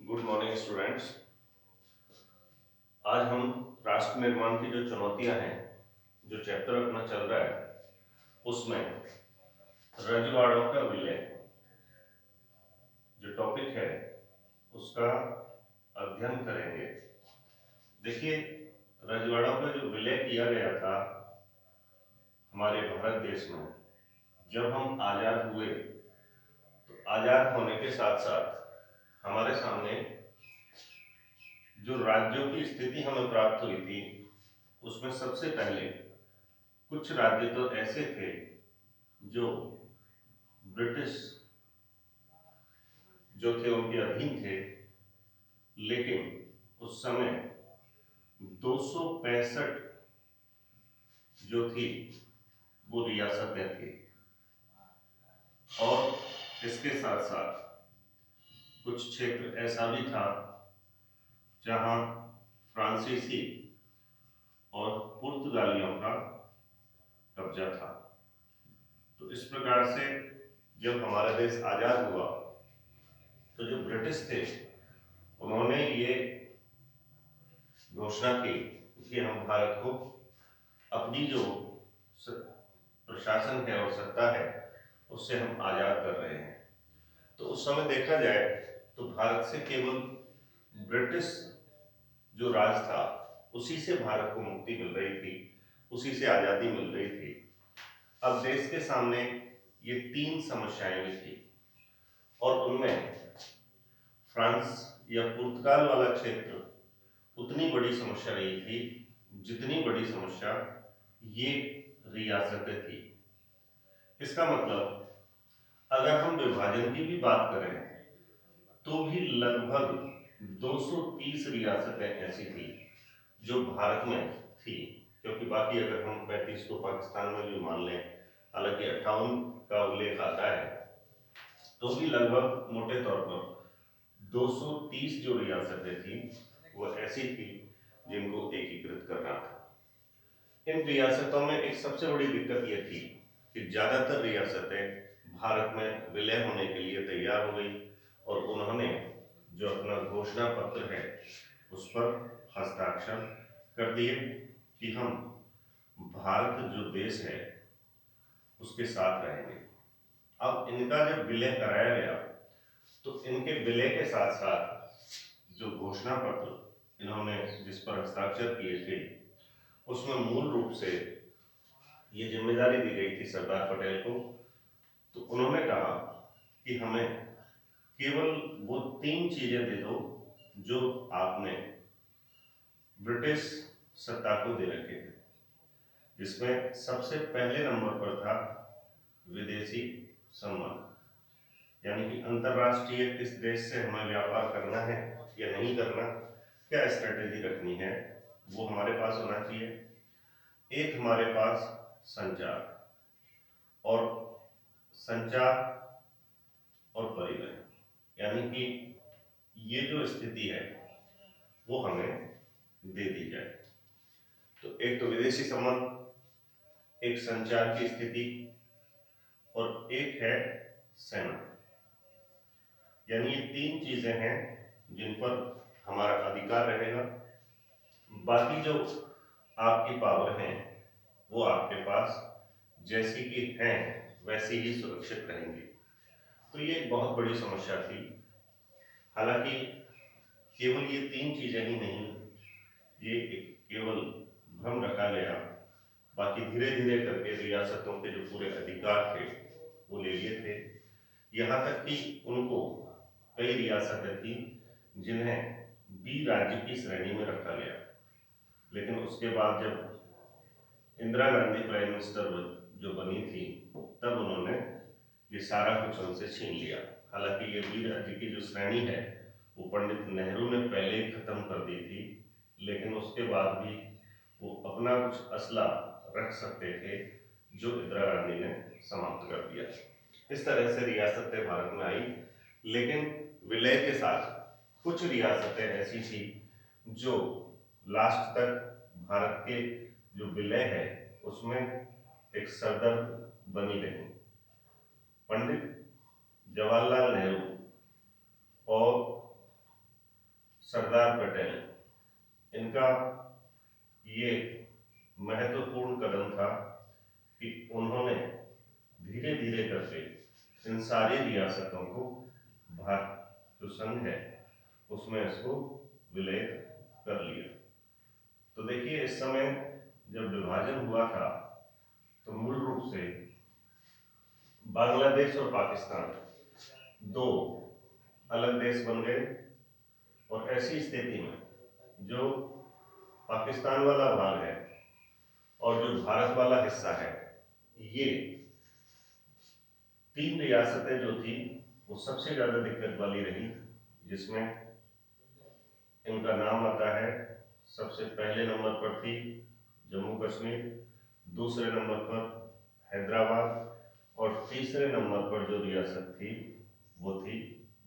Good morning students. आज हम राष्ट्र निर्माण की जो चुनौतियां हैं, जो चैप्टर अपना चल रहा है, उसमें रजवाड़ों का विलय जो टॉपिक है उसका अध्ययन करेंगे। देखिए, रजवाड़ों का जो विलय किया गया था हमारे भारत देश में, जब हम आज़ाद हुए तो आज़ाद होने के साथ साथ हमारे सामने जो राज्यों की स्थिति हमें प्राप्त हुई थी, उसमें सबसे पहले कुछ राज्य तो ऐसे थे जो ब्रिटिश जो थे उनके अधीन थे, लेकिन उस समय 265 जो थी वो रियासतें थी। और इसके साथ साथ कुछ क्षेत्र ऐसा भी था जहां फ्रांसीसी और पुर्तगालियों का कब्जा था। तो इस प्रकार से जब हमारा देश आजाद हुआ तो जो ब्रिटिश थे उन्होंने ये घोषणा की कि हम भारत को अपनी जो प्रशासन है और सत्ता है उससे हम आजाद कर रहे हैं। तो उस समय देखा जाए तो भारत से केवल ब्रिटिश जो राज था उसी से भारत को मुक्ति मिल रही थी, उसी से आजादी मिल रही थी। अब देश के सामने ये तीन समस्याएं भी थी और उनमें फ्रांस या पुर्तगाल वाला क्षेत्र उतनी बड़ी समस्या नहीं थी जितनी बड़ी समस्या ये रियासतें थी। इसका मतलब अगर हम विभाजन की भी बात करें तो भी लगभग 230 रियासतें ऐसी थी जो भारत में थी, क्योंकि बाकी अगर हम 35 को पाकिस्तान में भी मान लें, हालांकि 58 का उल्लेख आता है, तो भी लगभग मोटे तौर पर 230 जो रियासतें थी वो ऐसी थी जिनको एकीकृत करना था। इन रियासतों में एक सबसे बड़ी दिक्कत यह थी कि ज्यादातर रियासतें भारत में विलय होने के लिए तैयार हो गई और उन्होंने जो अपना घोषणा पत्र है उस पर हस्ताक्षर कर दिए कि हम भारत जो देश है उसके साथ रहेंगे। अब इनका जब विलय कराया गया तो इनके विलय के साथ साथ जो घोषणा पत्र इन्होंने जिस पर हस्ताक्षर किए थे उसमें मूल रूप से ये जिम्मेदारी दी गई थी सरदार पटेल को। तो उन्होंने कहा कि हमें केवल वो तीन चीजें दे दो जो आपने ब्रिटिश सत्ता को दे रखे थे, जिसमें सबसे पहले नंबर पर था विदेशी संबंध, यानी कि अंतरराष्ट्रीय किस देश से हमें व्यापार करना है या नहीं करना, क्या स्ट्रेटेजी रखनी है, वो हमारे पास होना चाहिए। एक हमारे पास संचार और संचार और परिवहन, यानी कि ये जो स्थिति है वो हमें दे दी जाए। तो एक तो विदेशी संबंध, एक संचार की स्थिति और एक है सेना, यानी ये तीन चीजें हैं जिन पर हमारा अधिकार रहेगा। बाकी जो आपकी पावर है वो आपके पास जैसी कि हैं वैसी ही सुरक्षित रहेंगी। तो ये एक बहुत बड़ी समस्या थी। हालांकि केवल ये तीन चीजें ही नहीं, ये केवल भ्रम रखा गया, बाकी धीरे धीरे करके रियासतों के जो पूरे अधिकार थे वो ले लिए थे। यहाँ तक कि उनको कई रियासतें थी जिन्हें बी राज्य की श्रेणी में रखा गया, लेकिन उसके बाद जब इंदिरा गांधी प्राइम मिनिस्टर जो बनी थी तब उन्होंने ये सारा कुछ उनसे छीन लिया। हालांकि ये बी राज्य की जो श्रेणी है वो पंडित नेहरू ने पहले ही खत्म कर दी थी, लेकिन उसके बाद भी वो अपना कुछ असला रख सकते थे जो इंदिरा गांधी ने समाप्त कर दिया। इस तरह से रियासतें भारत में आई, लेकिन विलय के साथ कुछ रियासतें ऐसी थी जो लास्ट तक भारत के जो विलय है उसमें एक सरदर्द बनी रही। पंडित जवाहरलाल नेहरू और पटेल, इनका ये महत्वपूर्ण कदम था कि उन्होंने धीरे धीरे करके इन सारी रियासतों को भारत जो संघ है उसमें इसको विलय कर लिया। तो देखिए, इस समय जब विभाजन हुआ था तो मूल रूप से बांग्लादेश और पाकिस्तान दो अलग देश बन गए, और ऐसी स्थिति में जो पाकिस्तान वाला भाग है और जो भारत वाला हिस्सा है, ये तीन रियासतें जो थी वो सबसे ज्यादा दिक्कत वाली रही, जिसमें इनका नाम आता है, सबसे पहले नंबर पर थी जम्मू कश्मीर, दूसरे नंबर पर हैदराबाद, और तीसरे नंबर पर जो रियासत थी वो थी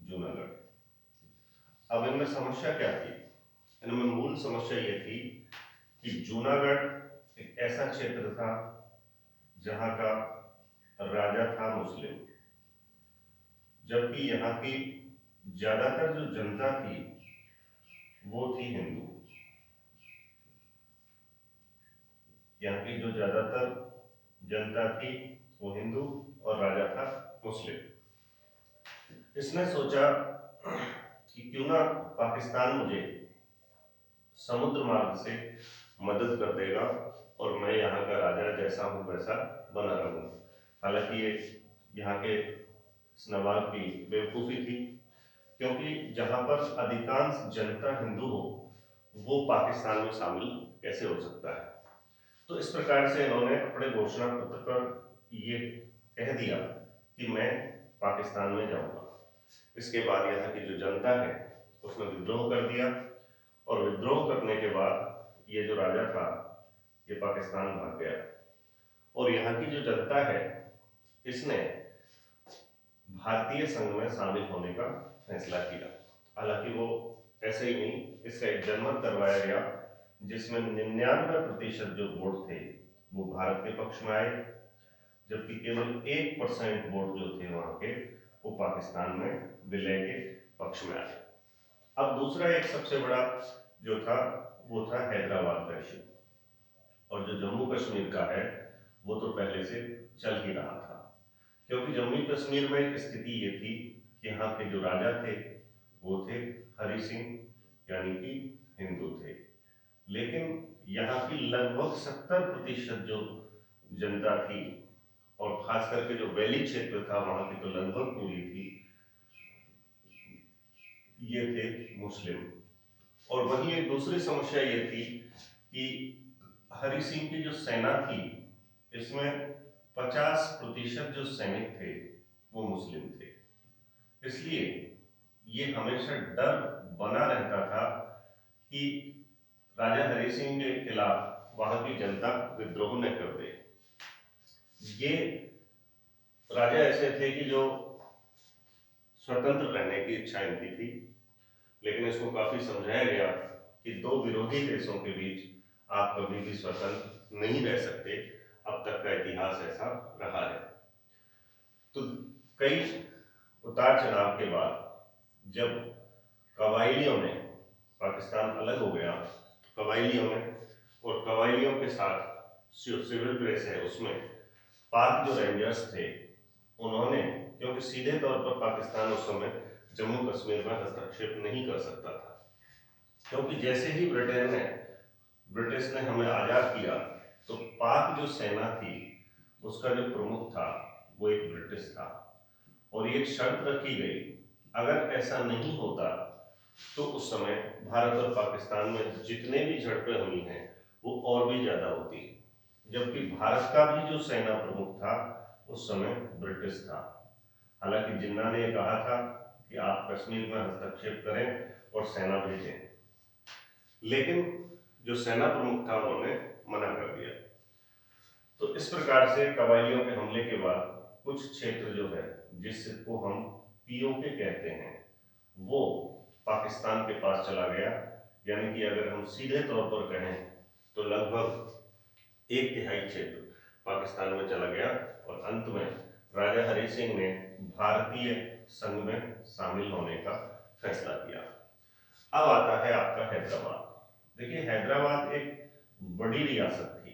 जूनागढ़। अब इनमें समस्या क्या थी? इनमें मूल समस्या ये थी कि जूनागढ़ एक ऐसा क्षेत्र था जहां का राजा था मुस्लिम, जबकि यहाँ की ज्यादातर जो जनता थी वो थी हिंदू। यहाँ की जो ज्यादातर जनता थी वो हिंदू और राजा था मुस्लिम। इसने सोचा कि क्यों ना पाकिस्तान मुझे समुद्र मार्ग से मदद कर देगा और मैं यहाँ का राजा जैसा हूँ वैसा बना रहूँगा। हालांकि ये यहाँ के इस नवाब की बेवकूफ़ी थी, क्योंकि जहाँ पर अधिकांश जनता हिंदू हो वो पाकिस्तान में शामिल कैसे हो सकता है। तो इस प्रकार से इन्होंने अपने घोषणा पत्र पर ये कह दिया कि मैं पाकिस्तान में जाऊंगा। इसके बाद यहाँ की जो जनता है उसने विद्रोह कर दिया, और विद्रोह करने के बाद ये जो राजा था ये पाकिस्तान भाग गया, और यहाँ की जो जनता है इसने भारतीय संघ में शामिल होने का फैसला किया। हालांकि वो ऐसे ही नहीं, इसका एक जनमत करवाया गया जिसमें 99% जो वोट थे वो भारत के पक्ष में आए, जबकि केवल 1% वोट जो थे वहां के वो पाकिस्तान में विलय के पक्ष में आए। अब दूसरा एक सबसे बड़ा जो था वो था हैदराबाद का इशू, और जो जम्मू कश्मीर का है वो तो पहले से चल ही रहा था, क्योंकि जम्मू कश्मीर में एक स्थिति ये थी कि यहाँ के जो राजा थे वो थे हरि सिंह, यानी कि हिंदू थे, लेकिन यहाँ की लगभग 70% जो जनता थी, और खास करके जो वैली क्षेत्र था वहां की तो लगभग पूरी थी, ये थे मुस्लिम। और वहीं एक दूसरी समस्या ये थी कि हरि सिंह की जो सेना थी इसमें 50% जो सैनिक थे वो मुस्लिम थे, इसलिए ये हमेशा डर बना रहता था कि राजा हरि सिंह के खिलाफ वहां की जनता विद्रोह न कर दे। ये राजा ऐसे थे कि जो स्वतंत्र रहने की इच्छा इनकी थी, लेकिन इसको काफी समझाया गया कि दो विरोधी देशों के बीच आप कभी भी स्वतंत्र नहीं रह सकते, अब तक का इतिहास ऐसा रहा है। तो कई उतार चढ़ाव के बाद जब कबाइलियों में पाकिस्तान अलग हो गया, कबाइलियों में और कबाइलियों के साथ सिविल ड्रेस है उसमें पाक जो रेंजर्स थे उन्होंने, क्योंकि सीधे तौर पर पाकिस्तान उस समय जम्मू कश्मीर में हस्तक्षेप नहीं कर सकता था, क्योंकि जैसे ही ब्रिटिश ने हमें आज़ाद किया तो पाक जो सेना थी उसका जो प्रमुख था वो एक ब्रिटिश था, और ये शर्त रखी गई अगर ऐसा नहीं होता तो उस समय भारत और पाकिस्तान में जितने भी झड़पें हुई हैं वो और भी ज्यादा होती, जबकि भारत का भी जो सेना प्रमुख था उस समय ब्रिटिश था। हालांकि जिन्ना ने कहा था कि आप कश्मीर में हस्तक्षेप करें और सेना भेजें, लेकिन जो सेना प्रमुख था उन्होंने मना कर दिया। तो इस प्रकार से कबाइलियों के हमले के बाद कुछ क्षेत्र जो है जिसको हम पीओके कहते हैं वो पाकिस्तान के पास चला गया, यानी कि अगर हम सीधे तौर पर कहें तो लगभग 1/3 क्षेत्र पाकिस्तान में चला गया, और अंत में राजा हरि सिंह ने भारतीय संघ में शामिल होने का फैसला किया। अब आता है आपका हैदराबाद। देखिए हैदराबाद एक बड़ी रियासत थी,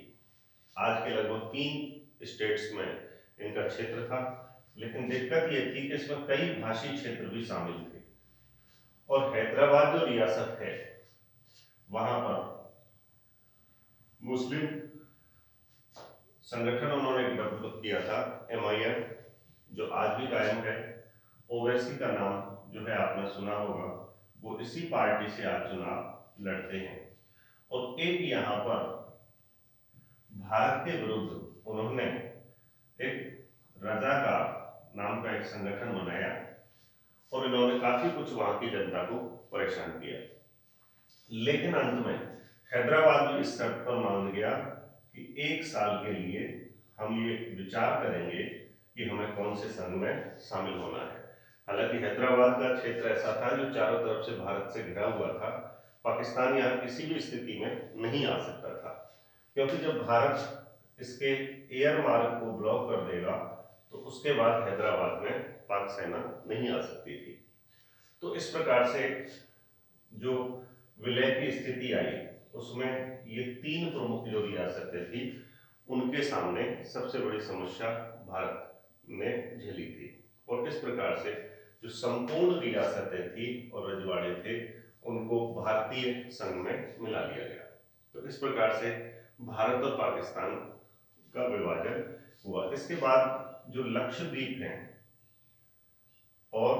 आज के लगभग 3 स्टेट्स में इनका क्षेत्र था, लेकिन दिक्कत ये थी कि इसमें कई भाषी क्षेत्र भी शामिल थे। और हैदराबाद जो रियासत है वहां पर मुस्लिम संगठन उन्होंने डेवलप किया था, MIM, जो आज भी कायम है। ओवैसी का नाम जो है आपने सुना होगा, वो इसी पार्टी से आज चुनाव लड़ते हैं। और एक यहाँ पर भारत के विरुद्ध उन्होंने एक रजाकार नाम का एक संगठन बनाया और इन्होंने काफी कुछ वहां की जनता को परेशान किया। लेकिन अंत में हैदराबाद भी इस शर्त पर मान गया कि 1 साल के लिए हम ये विचार करेंगे कि हमें कौन से संघ में शामिल होना है। हालांकि हैदराबाद का क्षेत्र ऐसा था जो चारों तरफ से भारत से घिरा हुआ था, पाकिस्तान यहाँ किसी भी स्थिति में नहीं आ सकता था, क्योंकि जब भारत इसके एयर मार्ग को ब्लॉक कर देगा तो उसके बाद हैदराबाद में पाक सेना नहीं आ सकती थी। तो इस प्रकार से जो विलय की स्थिति आई उसमें ये 3 प्रमुख जो रियासतें थी उनके सामने सबसे बड़ी समस्या भारत ने झेली थी। और इस प्रकार से जो संपूर्ण रियासतें थी और रजवाड़े थे उनको भारतीय संघ में मिला लिया गया। तो इस प्रकार से भारत और पाकिस्तान का विभाजन हुआ। इसके बाद जो लक्षद्वीप है और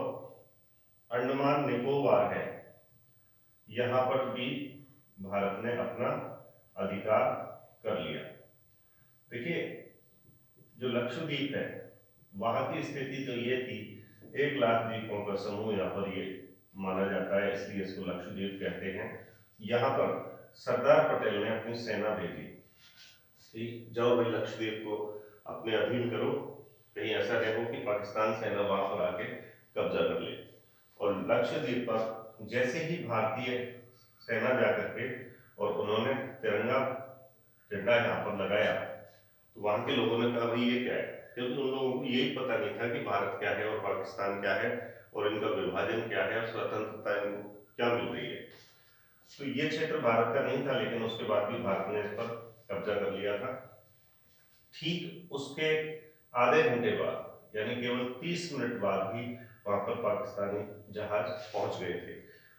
अंडमान निकोबार है, यहाँ पर भी भारत ने अपना अधिकार कर लिया। देखिए जो लक्षद्वीप है वहां की स्थिति तो ये थी, 1 लाख द्वीपों का समूह यहाँ पर ये माना जाता है, इसलिए इसको लक्षद्वीप कहते हैं। यहाँ पर सरदार पटेल ने अपनी सेना भेजी कि जाओ भाई लक्षद्वीप को अपने अधीन करो, कहीं ऐसा न हो कि पाकिस्तान सेना वहां पर आके कब्जा कर ले। और लक्षद्वीप पर जैसे ही भारतीय सेना जाकर के और उन्होंने तिरंगा झंडा यहाँ पर लगाया तो वहां के लोगों ने कहा भाई ये क्या है, क्योंकि उन लोगों को यही पता नहीं था कि भारत क्या है और पाकिस्तान क्या है और इनका विभाजन क्या है और स्वतंत्रता इनको क्या मिल रही है। तो ये क्षेत्र भारत का नहीं था, लेकिन उसके बाद भी भारत ने इस पर कब्जा कर लिया था। ठीक उसके आधे घंटे बाद यानी केवल 30 मिनट बाद ही वहां पर पाकिस्तानी जहाज पहुंच गए थे,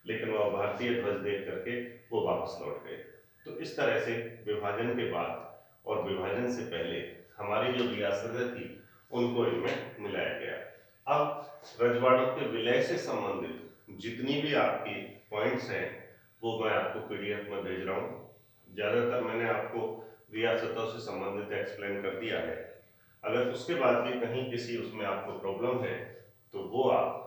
लेकिन वह भारतीय ध्वज देख करके वो वापस लौट गए। तो इस तरह से विभाजन के बाद और विभाजन से पहले हमारी जो रियासतें थी उनको इनमें मिलाया गया। अब रजवाड़ों के विलय से संबंधित जितनी भी आपकी पॉइंट्स हैं वो मैं आपको PDF में भेज रहा हूँ। ज़्यादातर मैंने आपको रियासतों से संबंधित एक्सप्लेन कर दिया है। अगर उसके बाद भी कहीं किसी उसमें आपको प्रॉब्लम है तो वो आप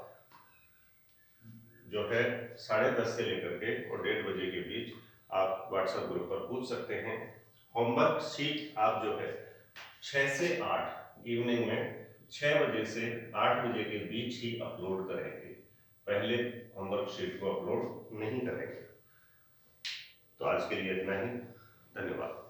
जो है 10:30 से लेकर के और 1:30 के बीच आप व्हाट्सएप ग्रुप पर पूछ सकते हैं। होमवर्क शीट आप जो है 6 से 8 इवनिंग में 6 बजे से 8 बजे के बीच ही अपलोड करेंगे, पहले होमवर्क शीट को अपलोड नहीं करेंगे। तो आज के लिए इतना ही, धन्यवाद।